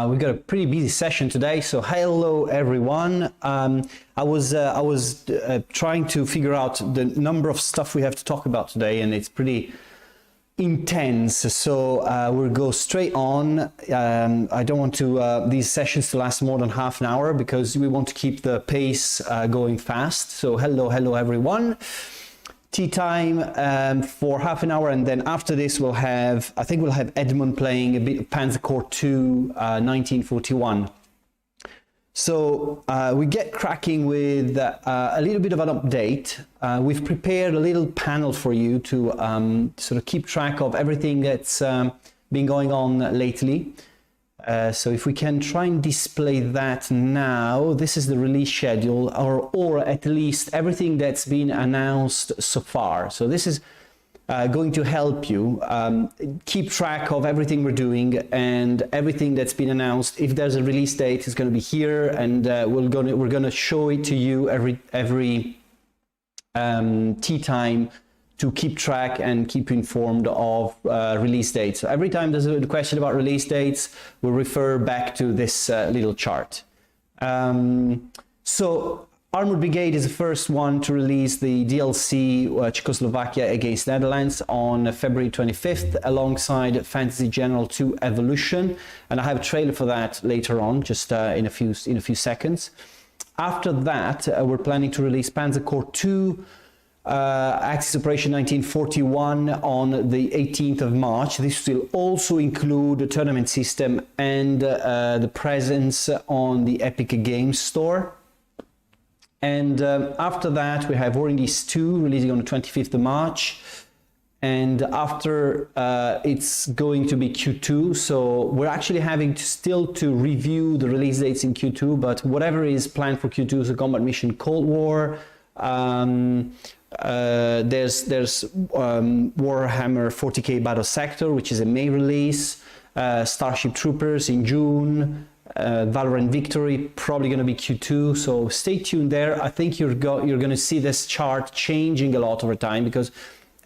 We've got a pretty busy session today, so hello everyone. I was trying to figure out the number of stuff we have to talk about today, and it's pretty intense, so we'll go straight on. I don't want to these sessions to last more than half an hour because we want to keep the pace going fast. So hello everyone. Tea time for half an hour, and then after this we'll have, I think we'll have Edmund playing a bit of Panzer Corps 2 1941. So we get cracking with a little bit of an update. We've prepared a little panel for you to sort of keep track of everything that's been going on lately. So if we can try and display that now, this is the release schedule, or at least everything that's been announced so far. So this is going to help you keep track of everything we're doing and everything that's been announced. If there's a release date, it's going to be here, and we're gonna show it to you every tea time to keep track and keep informed of release dates. So every time there's a question about release dates, we'll refer back to this little chart. So Armored Brigade is the first one to release the DLC Czechoslovakia against Netherlands on February 25th, alongside Fantasy General 2 Evolution, and I have a trailer for that later on, just in a few seconds. After that, we're planning to release Panzer Corps 2 Axis Operation 1941 on the 18th of March. This will also include the tournament system and the presence on the Epic Games Store. And after that, we have War and Peace 2 releasing on the 25th of March. And after it's going to be Q2, so we're actually having still to review the release dates in Q2, but whatever is planned for Q2 is a Combat Mission Cold War. There's Warhammer 40k Battle Sector, which is a May release, Starship Troopers in June, Valorant Victory probably going to be Q2, so stay tuned there. I think you're going to see this chart changing a lot over time, because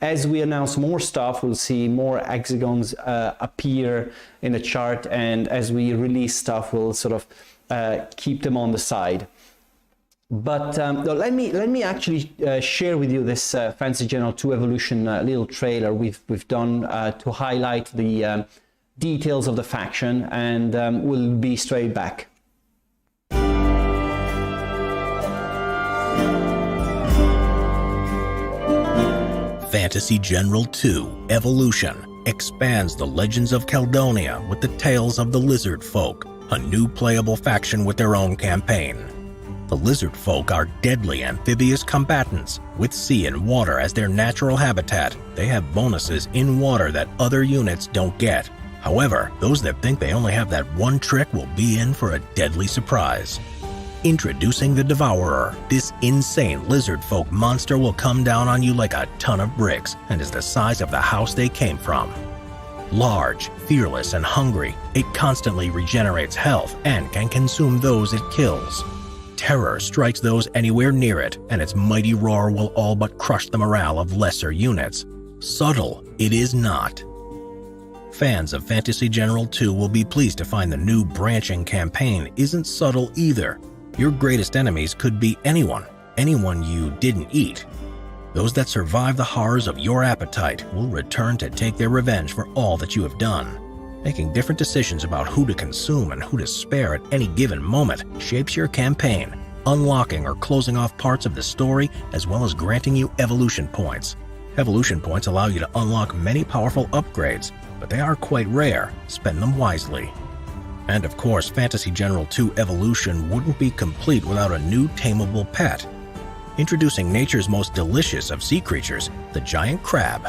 as we announce more stuff, we'll see more hexagons appear in the chart, and as we release stuff, we'll sort of keep them on the side. But let me actually share with you this Fantasy General 2 Evolution little trailer we've done to highlight the details of the faction, and we'll be straight back. Fantasy General 2 Evolution expands the legends of Caledonia with the tales of the Lizard Folk, a new playable faction with their own campaign. The Lizard Folk are deadly amphibious combatants. With sea and water as their natural habitat, they have bonuses in water that other units don't get. However, those that think they only have that one trick will be in for a deadly surprise. Introducing the Devourer, this insane Lizard Folk monster will come down on you like a ton of bricks and is the size of the house they came from. Large, fearless, and hungry, it constantly regenerates health and can consume those it kills. Terror strikes those anywhere near it, and its mighty roar will all but crush the morale of lesser units. Subtle, it is not. Fans of Fantasy General 2 will be pleased to find the new branching campaign isn't subtle either. Your greatest enemies could be anyone you didn't eat. Those that survive the horrors of your appetite will return to take their revenge for all that you have done. Making different decisions about who to consume and who to spare at any given moment shapes your campaign, unlocking or closing off parts of the story, as well as granting you evolution points. Evolution points allow you to unlock many powerful upgrades, but they are quite rare. Spend them wisely. And of course, Fantasy General 2 Evolution wouldn't be complete without a new tameable pet. Introducing nature's most delicious of sea creatures, the giant crab.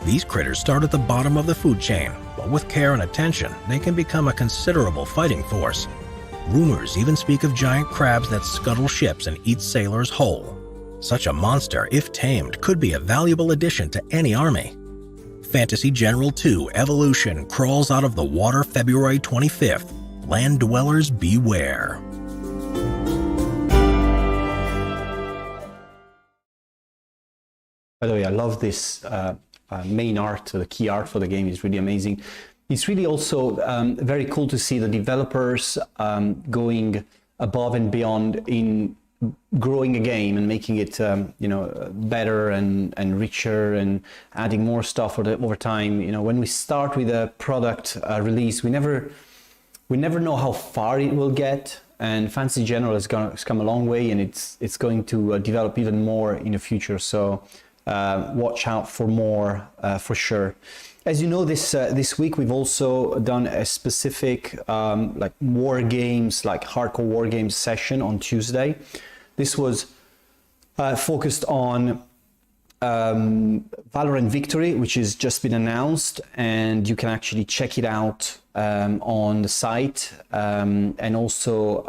These critters start at the bottom of the food chain, but with care and attention, they can become a considerable fighting force. Rumors even speak of giant crabs that scuttle ships and eat sailors whole. Such a monster, if tamed, could be a valuable addition to any army. Fantasy General 2 Evolution crawls out of the water February 25th. Land dwellers beware. By the way, I love this main art, the key art for the game is really amazing. it's really also very cool to see the developers going above and beyond in growing a game and making it better and richer and adding more stuff over time. When we start with a product release, we never know how far it will get, and Fantasy General has come a long way, and it's going to develop even more in the future. So watch out for more for sure. As you know, this week we've also done a specific like war games, like hardcore war games session on Tuesday. This was focused on Valorant Victory, which has just been announced, and you can actually check it out on the site. And also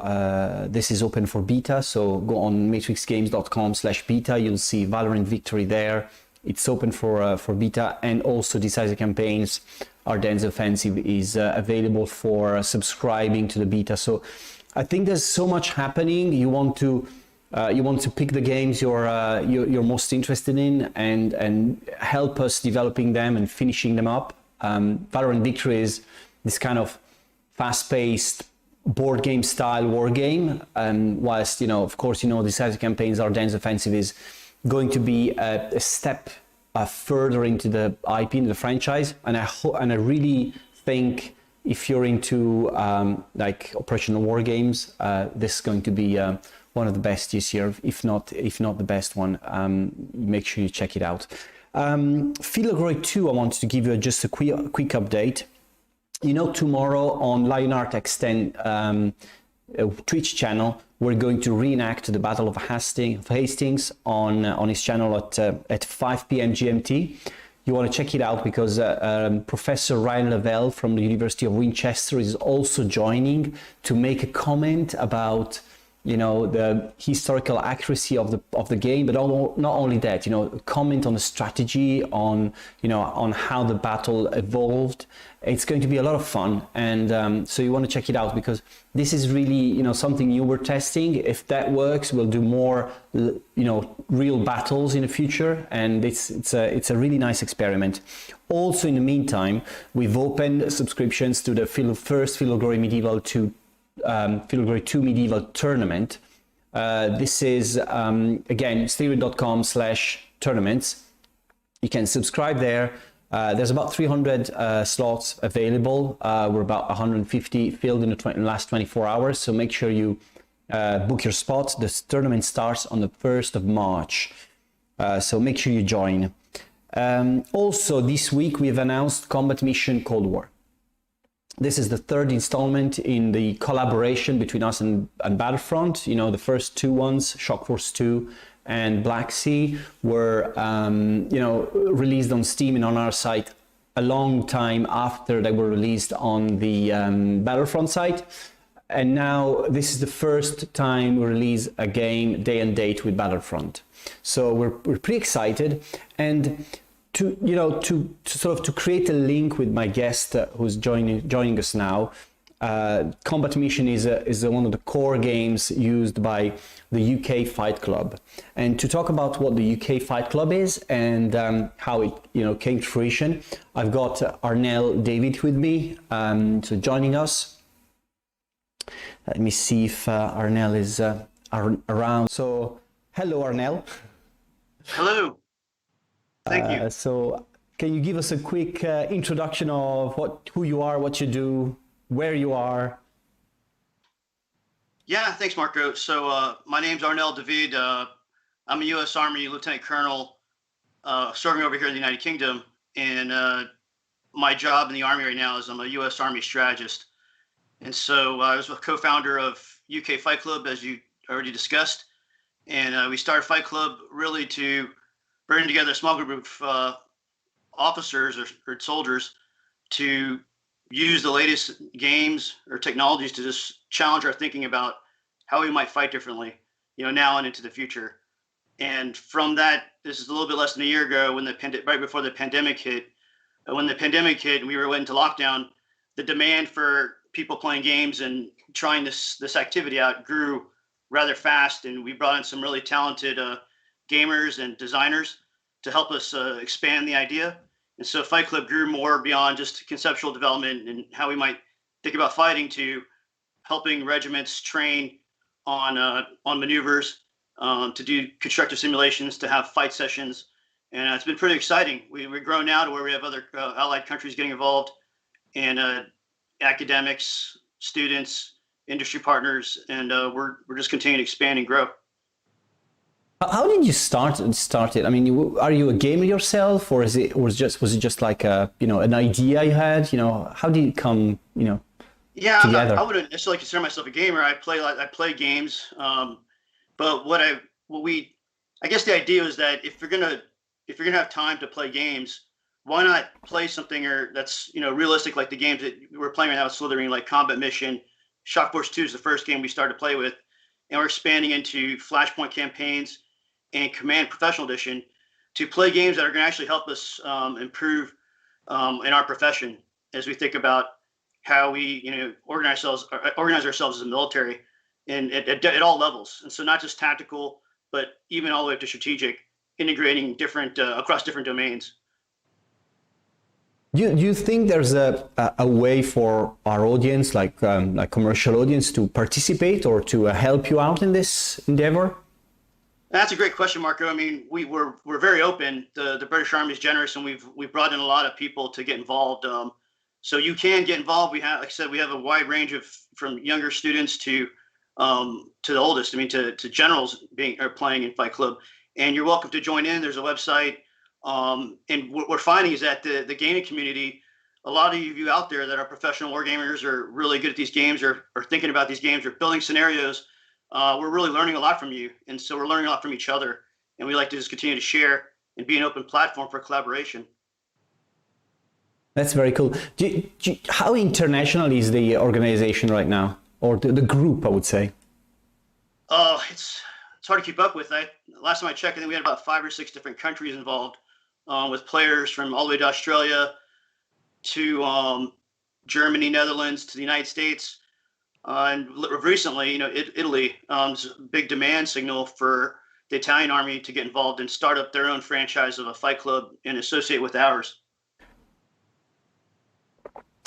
this is open for beta, so go on matrixgames.com/beta. You'll see Valorant Victory there. It's open for beta, and also Decisive Campaigns, Ardennes Offensive is available for subscribing to the beta. So I think there's so much happening. You want to pick the games you're most interested in and help us developing them and finishing them up. Valorant Victory is this kind of fast-paced board game style war game, whilst of course Decisive Campaigns, Ardennes Offensive is going to be a step further into the IP, into the franchise, and I really think if you're into like operational war games, this is going to be one of the best this year, if not the best one. Make sure you check it out. Filogroy 2, I wanted to give you just a quick update. Tomorrow on Lionheart X10 Twitch channel, we're going to reenact the Battle of Hastings on his channel at 5 p.m. GMT. You want to check it out because Professor Ryan Lavelle from the University of Winchester is also joining to make a comment about the historical accuracy of the game, but not only that, comment on the strategy, on how the battle evolved. It's going to be a lot of fun, and so you want to check it out because this is really something new we're testing. If that works, we'll do more real battles in the future, and it's a really nice experiment. Also, in the meantime, we've opened subscriptions to the first Filogroy Medieval 2 Filogroy 2 Medieval Tournament. This is again Slitherine.com/tournaments. You can subscribe there. There's about 300 slots available. We're about 150 filled in the last 24 hours, so make sure you book your spot. This tournament starts on the 1st of March, so make sure you join. Also, this week we've announced Combat Mission Cold War. This is the third installment in the collaboration between us and Battlefront. The first two ones, Shock Force 2 and Black Sea, were released on Steam and on our site a long time after they were released on the Battlefront site. And now this is the first time we release a game day and date with Battlefront. So we're pretty excited, and to create a link with my guest who's joining us now. Combat Mission is one of the core games used by the UK Fight Club, and to talk about what the UK Fight Club is and how it came to fruition, I've got Arnel David with me, so joining us. Let me see if Arnel is around. So hello, Arnel. Hello. Thank you. So can you give us a quick introduction of who you are, what you do, where you are? Yeah, thanks, Marco. So my name's Arnel David. I'm a U.S. Army Lieutenant Colonel serving over here in the United Kingdom. And my job in the Army right now is I'm a U.S. Army strategist. And so I was a co-founder of UK Fight Club, as you already discussed. And we started Fight Club really to bring together a small group of officers or soldiers to use the latest games or technologies to just challenge our thinking about how we might fight differently, now and into the future. And from that, this is a little bit less than a year ago when right before the pandemic hit. When the pandemic hit and we were went into lockdown, the demand for people playing games and trying this activity out grew rather fast, and we brought in some really talented gamers and designers to help us expand the idea. And so Fight Club grew more beyond just conceptual development and how we might think about fighting to helping regiments train on maneuvers, to do constructive simulations, to have fight sessions. And it's been pretty exciting. We're grown now to where we have other allied countries getting involved, and academics, students, industry partners, and we're just continuing to expand and grow. How did you start it? I mean, are you a gamer yourself, or was it just like a, an idea you had? How did it come, Yeah, together? I wouldn't necessarily consider myself a gamer. I play games, but I guess the idea is that if you're gonna have time to play games, why not play something that's realistic, like the games that we're playing right now with Slitherine, like Combat Mission. Shock Force 2 is the first game we started to play with, and we're expanding into Flashpoint campaigns and Command Professional Edition to play games that are going to actually help us improve in our profession as we think about how we organize ourselves as a military, and at all levels. And so not just tactical, but even all the way up to strategic, integrating different across different domains. Do you think there's a way for our audience, like commercial audience, to participate or to help you out in this endeavor? That's a great question, Marco. I mean, we're very open. The British Army is generous, and we've brought in a lot of people to get involved. So you can get involved. We have, like I said, we have a wide range from younger students to the oldest. I mean, to generals playing in Fight Club, and you're welcome to join in. There's a website, and what we're finding is that the gaming community, a lot of you out there that are professional war gamers, are really good at these games, or thinking about these games, or building scenarios. We're really learning a lot from you, and so we're learning a lot from each other, and we like to just continue to share and be an open platform for collaboration. That's very cool. How international is the organization right now, or the group, I would say? It's hard to keep up with. Last time I checked, I think we had about 5 or 6 different countries involved, with players from all the way to Australia to Germany, Netherlands, to the United States. And recently, Italy is a big demand signal for the Italian army to get involved and start up their own franchise of a Fight Club and associate with ours.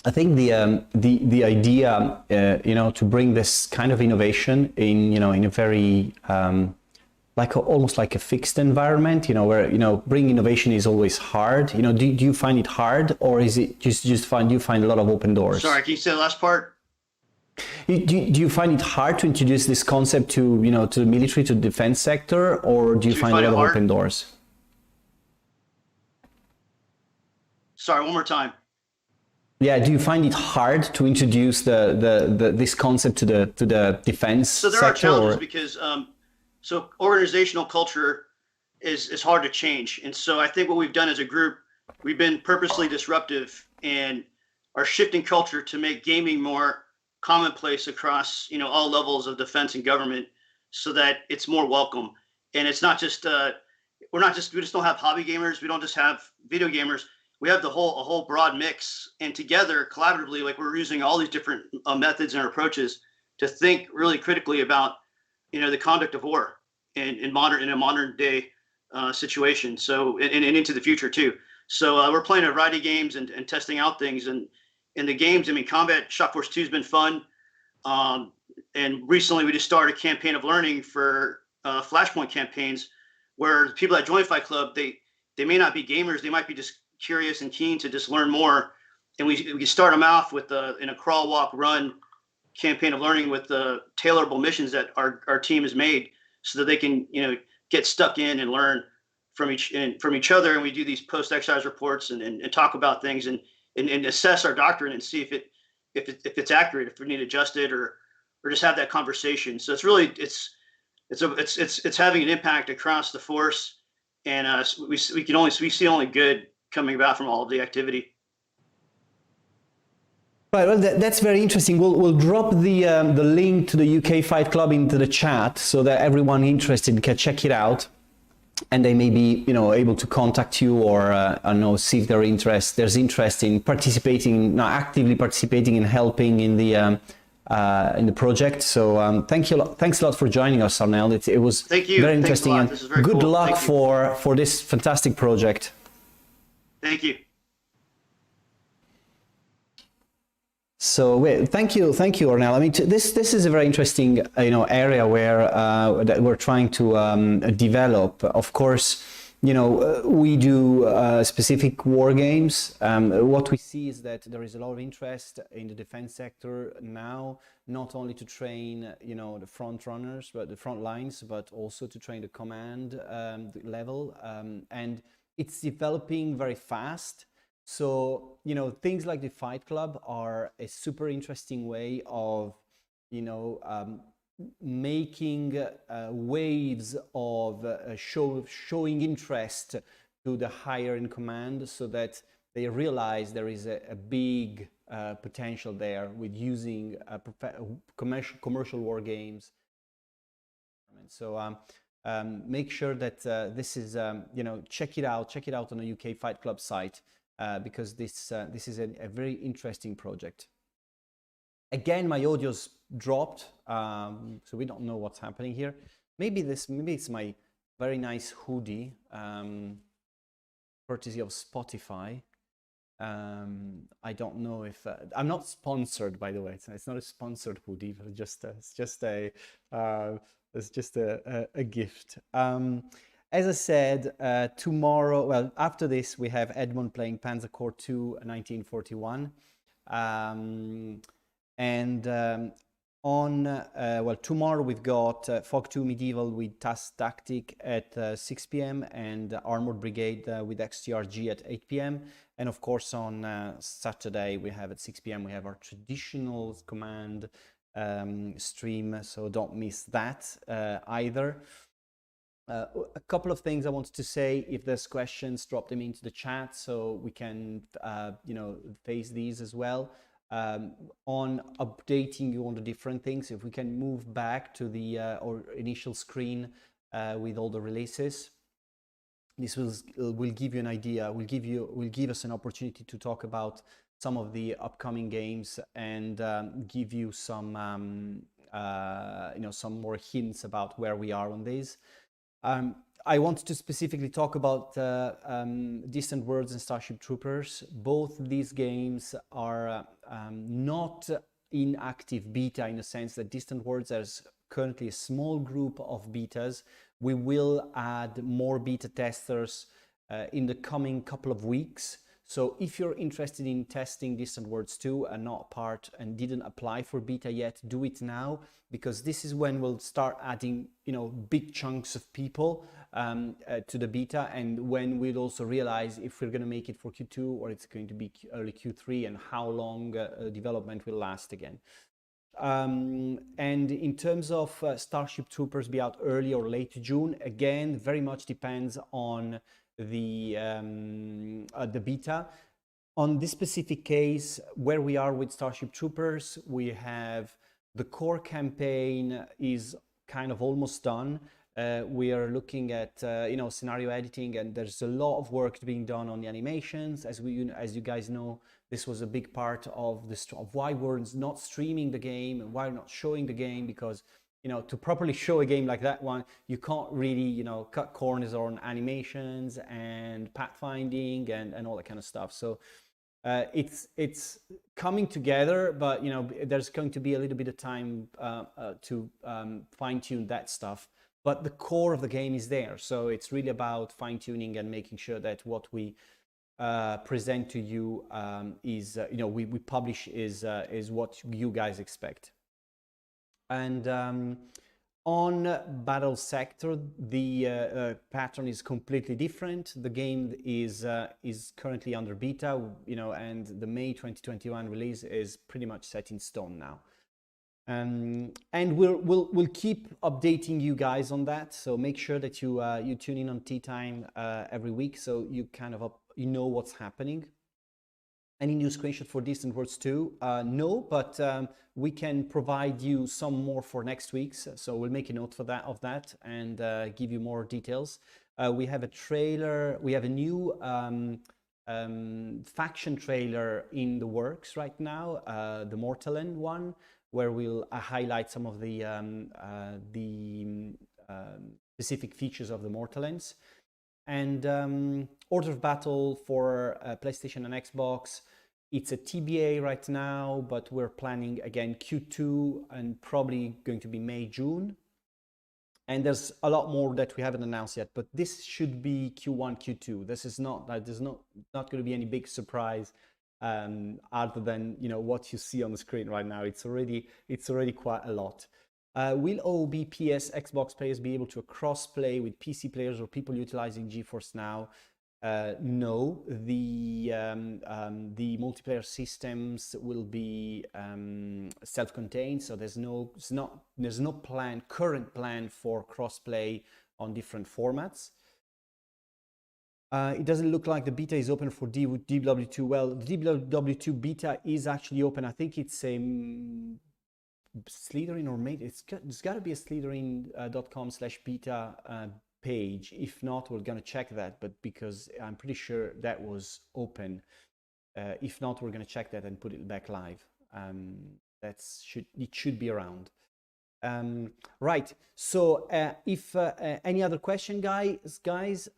I think the idea, to bring this kind of innovation in, in a very almost like a fixed environment, where bringing innovation is always hard. Do you find it hard, or is it do you find a lot of open doors? Sorry, can you say the last part? Do you find it hard to introduce this concept to to the military, to the defense sector, or do you find a lot of open doors? Sorry, one more time. Yeah, do you find it hard to introduce this concept to the defense sector? So there are challenges because so organizational culture is hard to change, and so I think what we've done as a group, we've been purposely disruptive and are shifting culture to make gaming more commonplace across all levels of defense and government, so that it's more welcome. And it's not just we just don't have hobby gamers, we don't just have video gamers, we have a whole broad mix, and together collaboratively, like, we're using all these different methods and approaches to think really critically about the conduct of war in a modern day situation, so and into the future too. So we're playing a variety of games and testing out things, and in the games, I mean, Shock Force 2 has been fun. And recently we just started a campaign of learning for Flashpoint campaigns, where the people that join Fight Club, they may not be gamers, they might be just curious and keen to just learn more. And we start them off with in a crawl, walk, run campaign of learning with the tailorable missions that our team has made, so that they can get stuck in and learn from each other. And we do these post-exercise reports and talk about things and assess our doctrine and see if it's accurate, if we need to adjust it, or just have that conversation. So it's really it's having an impact across the force, and we see only good coming about from all of the activity. Right, well, that's very interesting. We'll drop the link to the UK Fight Club into the chat, so that everyone interested can check it out, and they may be able to contact you, or I don't know, see if there's interest in participating, actively participating and helping in the project. So thanks a lot for joining us, Arnel. It was very interesting, and good luck for this fantastic project. Thank you. So thank you, Arnel. I mean, this is a very interesting, area where that we're trying to develop. Of course, we do specific war games. What we see is that there is a lot of interest in the defense sector now, not only to train, the front runners, but the front lines, but also to train the command level, and it's developing very fast. So, things like the Fight Club are a super interesting way of, making waves of showing interest to the higher in command so that they realize there is a big potential there with using commercial war games. So make sure that this is, check it out on the UK Fight Club site. Because this is a very interesting project. Again, my audio's dropped, so we don't know what's happening here. Maybe it's my very nice hoodie, courtesy of Spotify. I don't know if I'm not sponsored, by the way. It's not a sponsored hoodie, but it's just a gift. As I said, tomorrow, well, after this, we have Edmund playing Panzer Corps II, 1941. Tomorrow we've got Fog 2 Medieval with TAS Tactic at 6 p.m. and Armored Brigade with XTRG at 8 p.m. And of course, on Saturday, we have at 6 p.m. we have our traditional command stream, so don't miss that either. A couple of things I wanted to say. If there's questions, drop them into the chat so we can, face these as well. On updating you on the different things, if we can move back to the our initial screen with all the releases, this will give you an idea. Will give us an opportunity to talk about some of the upcoming games and give you some, some more hints about where we are on these. I wanted to specifically talk about Distant Worlds and Starship Troopers. Both these games are not in active beta, in the sense that Distant Worlds has currently a small group of betas. We will add more beta testers in the coming couple of weeks. So if you're interested in testing Distant Worlds 2 and not part and didn't apply for beta yet, do it now, because this is when we'll start adding, big chunks of people to the beta, and when we'll also realize if we're going to make it for Q2 or it's going to be early Q3 and how long development will last again. And in terms of Starship Troopers be out early or late June, again, very much depends on the beta. On this specific case, where we are with Starship Troopers, we have the core campaign is kind of almost done. We are looking at scenario editing, and there's a lot of work being done on the animations. As you guys know, this was a big part of why we're not streaming the game and why we're not showing the game, because to properly show a game like that one, you can't really, cut corners on animations and pathfinding and all that kind of stuff. So it's coming together, but there's going to be a little bit of time to fine-tune that stuff. But the core of the game is there, so it's really about fine-tuning and making sure that what we present to you is, we publish is what you guys expect. And on Battle Sector, the pattern is completely different. The game is currently under beta, and the May 2021 release is pretty much set in stone now. And we'll keep updating you guys on that. So make sure that you tune in on Tea Time every week, so you kind of know what's happening. Any new screenshot for Distant Worlds 2? No, but we can provide you some more for next week's. So we'll make a note of that and give you more details. We have a trailer. We have a new faction trailer in the works right now, the Mortalen one, where we'll highlight some of the specific features of the Mortalens. And Order of Battle for PlayStation and Xbox It's a TBA right now, but we're planning again Q2 and probably going to be May, June. And there's a lot more that we haven't announced yet, but this should be Q1, Q2. This is not, there's not going to be any big surprise other than, you know, what you see on the screen right now. It's already quite a lot. Will all PS Xbox players be able to cross-play with PC players or people utilizing GeForce Now? No, the multiplayer systems will be self-contained, so there's no current plan for crossplay on different formats. It doesn't look like the beta is open for DW2. Well, the DW2 beta is actually open. I think it's a Slitherine, or maybe it's got to be a slitherine.com/beta page. If not, we're gonna check that, but because I'm pretty sure that was open. If not, we're gonna check that and put it back live. It should be around. Right, so if any other question, guys,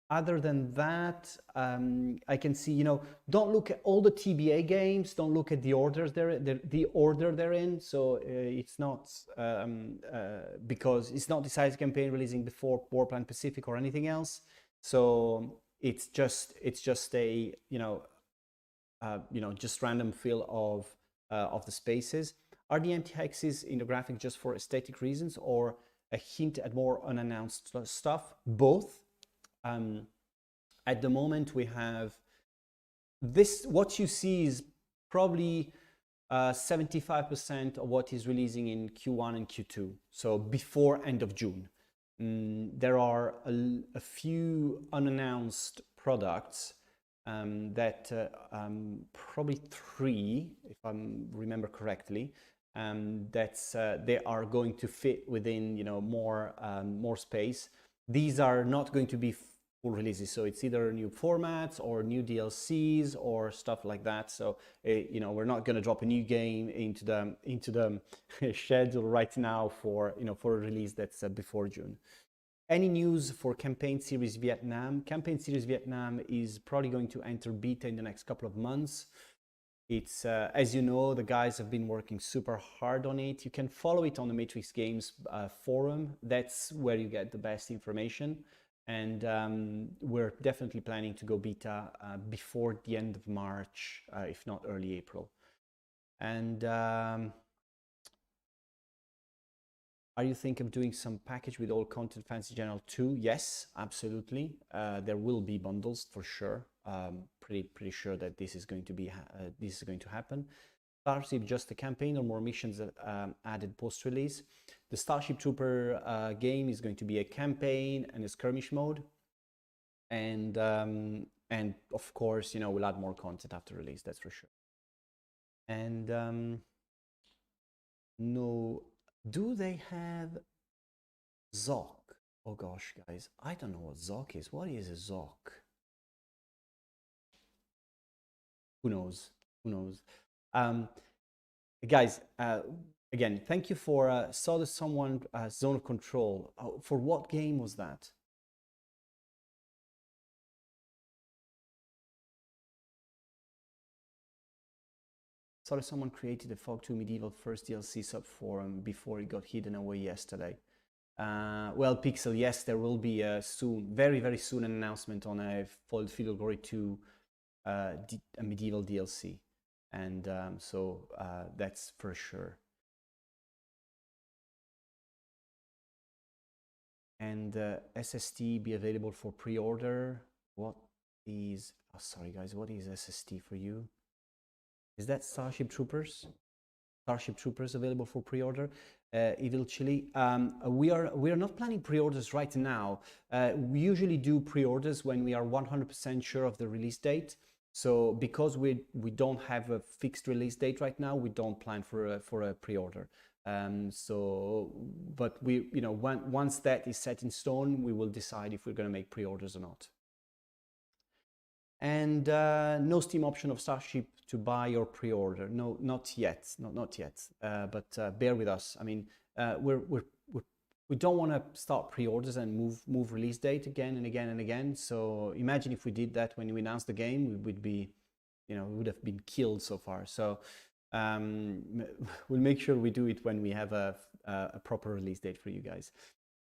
other than that, I can see, you know, don't look at all the TBA games, don't look at the orders the order they're in. So it's not because it's not Decisive Campaign releasing before Warplan Pacific or anything else. So it's just a just random fill of the spaces. Are the empty hexes in the graphic just for aesthetic reasons or a hint at more unannounced stuff? Both. At the moment we have this, what you see is probably 75% of what is releasing in Q1 and Q2, so before end of June. There are a few unannounced products that probably 3, if I remember correctly, they are going to fit within, you know, more space. These are not going to be full releases, so it's either new formats or new DLCs or stuff like that. So you know, we're not going to drop a new game into the schedule right now for, you know, for a release that's before June. Any news for Campaign Series Vietnam? Campaign Series Vietnam is probably going to enter beta in the next couple of months. It's as you know, the guys have been working super hard on it. You can follow it on the Matrix Games forum. That's where you get the best information. And we're definitely planning to go beta before the end of March, if not early April. And are you thinking of doing some package with all content Fantasy General 2? Yes, absolutely. There will be bundles for sure. Pretty sure that this is going to happen. Starship just a campaign or more missions added post-release? The Starship Trooper game is going to be a campaign and a skirmish mode, and of course, you know, we'll add more content after release. That's for sure. And no, do they have Zoc? Oh gosh, guys, I don't know what Zoc is. What is a Zoc? Who knows? Who knows? Guys, again, thank you for saw that someone Zone of Control. For what game was that? Saw that someone created a Fog 2 Medieval first DLC subforum before it got hidden away yesterday. Well, Pixel, yes, there will be soon, very soon, an announcement on a Field of Glory 2 a Medieval DLC. And so that's for sure. And SST be available for pre-order. What is, oh, sorry guys, what is SST for you? Is that Starship Troopers? Starship Troopers available for pre-order? Evil Chili. We are not planning pre-orders right now. We usually do pre-orders when we are 100% sure of the release date. So because we don't have a fixed release date right now, we don't plan for a pre-order. But we, you know, once that is set in stone, we will decide if we're going to make pre-orders or not. And no Steam option of Starship to buy or pre-order. No, not yet. Not yet. But bear with us. I mean, we don't want to start pre-orders and move release date again and again and again. So imagine if we did that when we announced the game, we would be would have been killed so far. So we'll make sure we do it when we have a proper release date for you guys.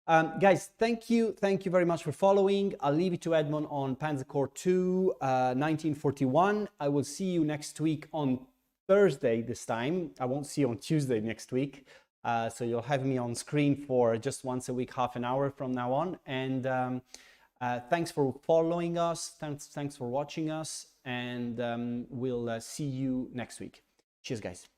Guys, thank you very much for following. I'll leave it to Edmond on Panzer Corps 2 1941. I will see you next week on Thursday this time. I won't see you on Tuesday next week. So you'll have me on screen for just once a week, half an hour from now on. And thanks for following us. Thanks for watching us. And we'll see you next week. Cheers, guys.